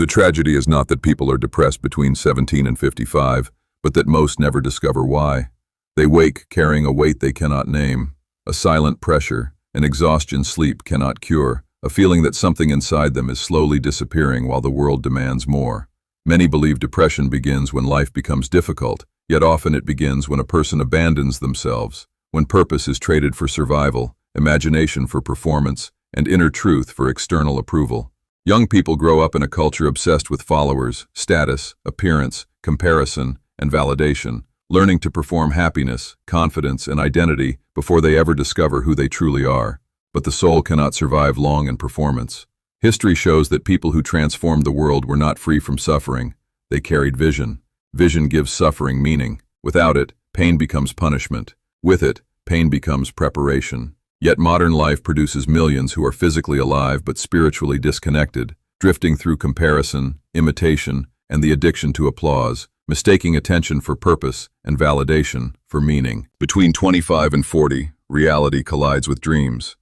The tragedy is not that people are depressed between 17 and 55, but that most never discover why. They wake carrying a weight they cannot name, a silent pressure, an exhaustion sleep cannot cure, a feeling that something inside them is slowly disappearing while the world demands more. Many believe depression begins when life becomes difficult, yet often it begins when a person abandons themselves, when purpose is traded for survival, imagination for performance, and inner truth for external approval. Young people grow up in a culture obsessed with followers, status, appearance, comparison, and validation, learning to perform happiness, confidence, and identity before they ever discover who they truly are. But the soul cannot survive long in performance. History shows that people who transformed the world were not free from suffering. They carried vision. Vision gives suffering meaning. Without it, pain becomes punishment. With it, pain becomes preparation. Yet modern life produces millions who are physically alive but spiritually disconnected, drifting through comparison, imitation, and the addiction to applause, mistaking attention for purpose and validation for meaning. Between 25 and 40, reality collides with dreams.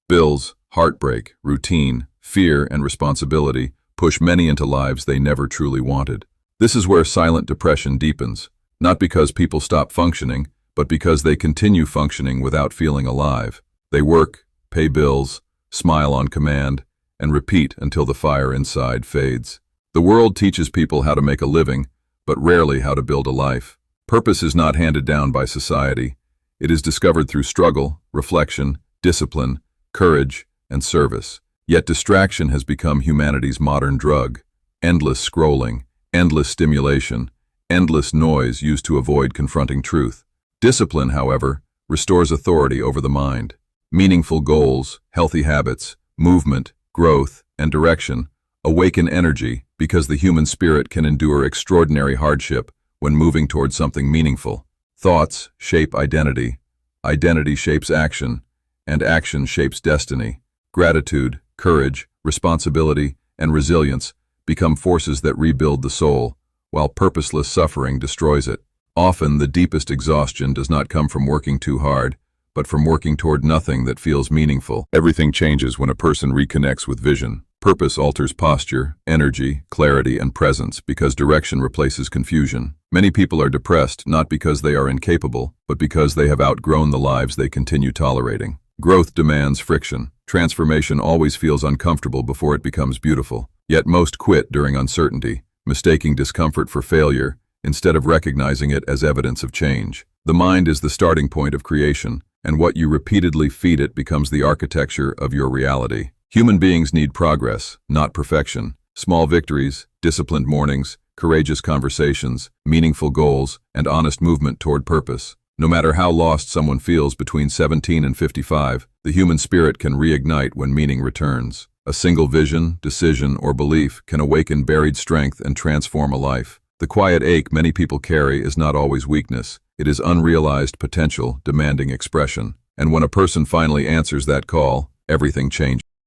Bills, heartbreak, routine, fear, and responsibility push many into lives they never truly wanted. This is where silent depression deepens, not because people stop functioning, but because they continue functioning without feeling alive. They work, pay bills, smile on command, and repeat until the fire inside fades. The world teaches people how to make a living, but rarely how to build a life. Purpose is not handed down by society. It is discovered through struggle, reflection, discipline, courage, and service. Yet distraction has become humanity's modern drug. Endless scrolling, endless stimulation, endless noise used to avoid confronting truth. Discipline, however, restores authority over the mind. Meaningful goals, healthy habits, movement, growth, and direction awaken energy because the human spirit can endure extraordinary hardship when moving toward something meaningful. Thoughts shape identity, identity shapes action, and action shapes destiny. Gratitude, courage, responsibility, and resilience become forces that rebuild the soul, while purposeless suffering destroys it. Often, the deepest exhaustion does not come from working too hard, but from working toward nothing that feels meaningful. Everything changes when a person reconnects with vision. Purpose alters posture, energy, clarity, and presence because direction replaces confusion. Many people are depressed not because they are incapable, but because they have outgrown the lives they continue tolerating. Growth demands friction. Transformation always feels uncomfortable before it becomes beautiful. Yet most quit during uncertainty, mistaking discomfort for failure instead of recognizing it as evidence of change. The mind is the starting point of creation, and what you repeatedly feed it becomes the architecture of your reality. Human beings need progress, not perfection. Small victories, disciplined mornings, courageous conversations, meaningful goals, and honest movement toward purpose. No matter how lost someone feels between 17 and 55, the human spirit can reignite when meaning returns. A single vision, decision, or belief can awaken buried strength and transform a life. The quiet ache many people carry is not always weakness. It is unrealized potential demanding expression. And when a person finally answers that call, everything changes.